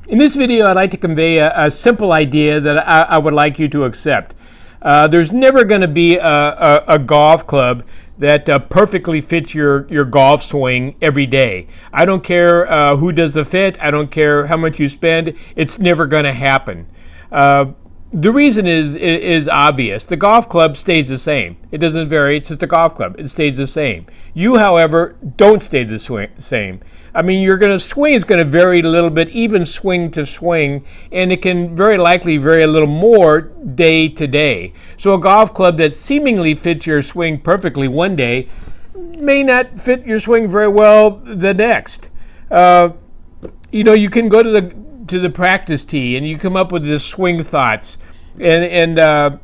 In this video, I'd like to convey a simple idea that I would like you to accept. There's never going to be a golf club that perfectly fits your golf swing every day. I don't care who does the fit. I don't care how much you spend. It's never going to happen. The reason is obvious. The golf club stays the same. It doesn't vary. It's just a golf club. It stays the same. You, however, don't stay the same. I mean, swing is going to vary a little bit, even swing to swing, and it can very likely vary a little more day to day. So a golf club that seemingly fits your swing perfectly one day may not fit your swing very well the next. You can go to the practice tee and you come up with the swing thoughts, and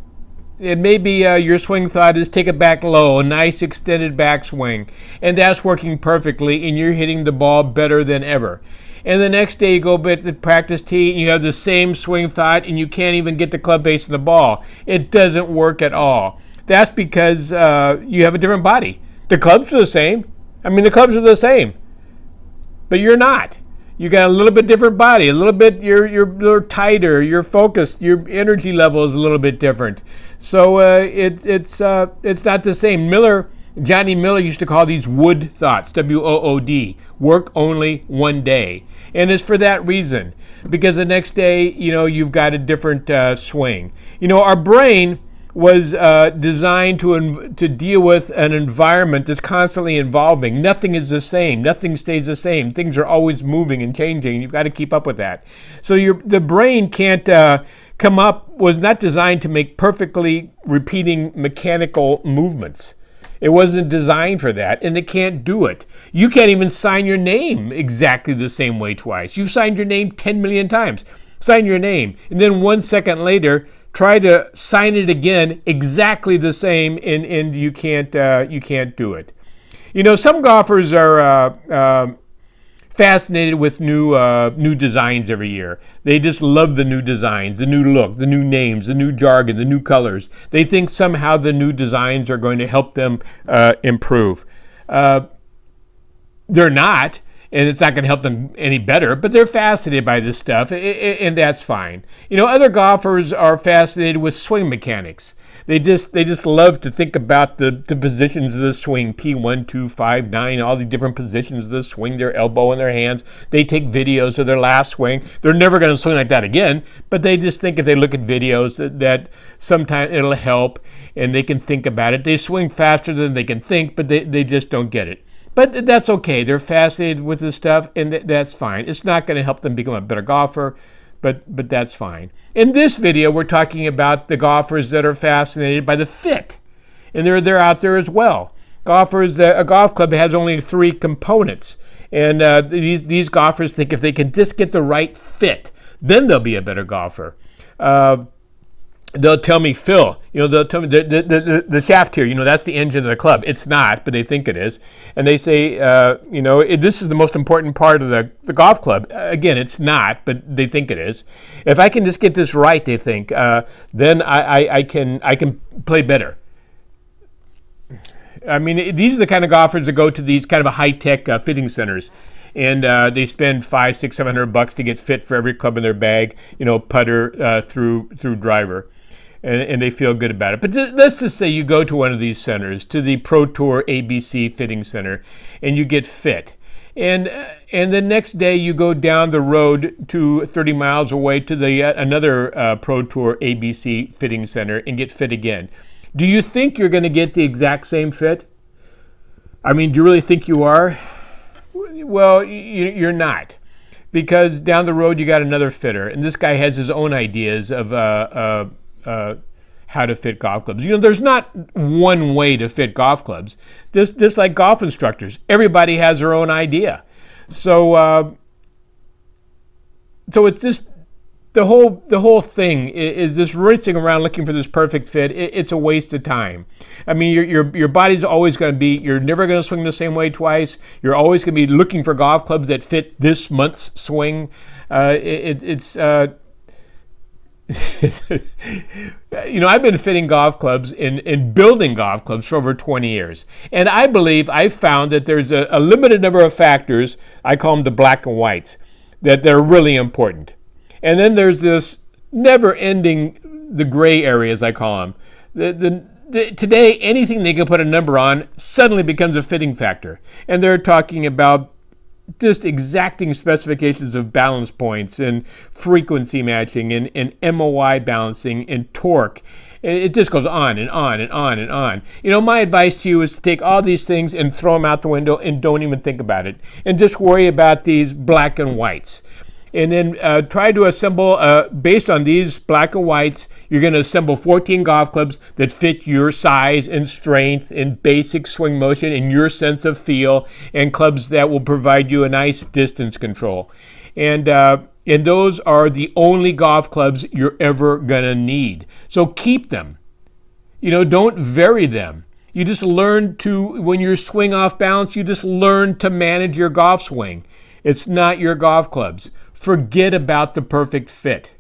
maybe your swing thought is take it back low, a nice extended backswing, and that's working perfectly, and you're hitting the ball better than ever. And the next day you go to the practice tee and you have the same swing thought and you can't even get the club face of the ball. It doesn't work at all. That's because you have a different body. The clubs are the same. The clubs are the same, but you're not. You got a little bit different body, a little bit, you're a little tighter, you're focused, your energy level is a little bit different. So it's not the same. Johnny Miller used to call these wood thoughts, W-O-O-D, work only one day. And it's for that reason, because the next day, you've got a different swing. Our brain was designed to deal with an environment that's constantly evolving. Nothing is the same. Nothing stays the same. Things are always moving and changing, and you've got to keep up with that. So the brain was not designed to make perfectly repeating mechanical movements. It wasn't designed for that, and it can't do it. You can't even sign your name exactly the same way twice. You've signed your name 10 million times. Sign your name, and then 1 second later, try to sign it again exactly the same, and you can't do it. Some golfers are fascinated with new designs every year. They just love the new designs, the new look, the new names, the new jargon, the new colors. They think somehow the new designs are going to help them improve. They're not. And it's not going to help them any better, but they're fascinated by this stuff, and that's fine. Other golfers are fascinated with swing mechanics. They just love to think about the positions of the swing, P1, 2, 5, 9, all the different positions of the swing, their elbow and their hands. They take videos of their last swing. They're never going to swing like that again, but they just think if they look at videos that sometimes it'll help, and they can think about it. They swing faster than they can think, but they just don't get it. But that's okay. They're fascinated with this stuff, and that's fine. It's not going to help them become a better golfer, but that's fine. In this video, we're talking about the golfers that are fascinated by the fit, and they're out there as well. A golf club has only 3 components, and these golfers think if they can just get the right fit, then they'll be a better golfer. They'll tell me, Phil, they'll tell me the shaft here, that's the engine of the club. It's not, but they think it is. And they say, this is the most important part of the golf club. Again, it's not, but they think it is. If I can just get this right, they think, then I can play better. These are the kind of golfers that go to these kind of high-tech fitting centers. And they spend $500, $600, $700 to get fit for every club in their bag, putter through driver. And they feel good about it. But let's just say you go to one of these centers, to the Pro Tour ABC Fitting Center, and you get fit. And the next day you go down the road to 30 miles away to another Pro Tour ABC Fitting Center and get fit again. Do you think you're going to get the exact same fit? Do you really think you are? Well, you're not. Because down the road you got another fitter, and this guy has his own ideas of how to fit golf clubs. There's not one way to fit golf clubs. Just like golf instructors, everybody has their own idea. So it's just the whole thing is this racing around looking for this perfect fit. It's a waste of time. Your body's always going to be. You're never going to swing the same way twice. You're always going to be looking for golf clubs that fit this month's swing. I've been fitting golf clubs and building golf clubs for over 20 years. And I believe I've found that there's a limited number of factors, I call them the black and whites, that they're really important. And then there's this never-ending, the gray area, as I call them. Today, anything they can put a number on suddenly becomes a fitting factor. And they're talking about just exacting specifications of balance points and frequency matching and MOI balancing and torque. It just goes on and on and on and on. My advice to you is to take all these things and throw them out the window and don't even think about it. And just worry about these black and whites. And then try to assemble, based on these black and whites, you're going to assemble 14 golf clubs that fit your size and strength and basic swing motion and your sense of feel, and clubs that will provide you a nice distance control. And those are the only golf clubs you're ever going to need. So keep them. Don't vary them. You just learn to, when you swing off balance, you just learn to manage your golf swing. It's not your golf clubs. Forget about the perfect fit.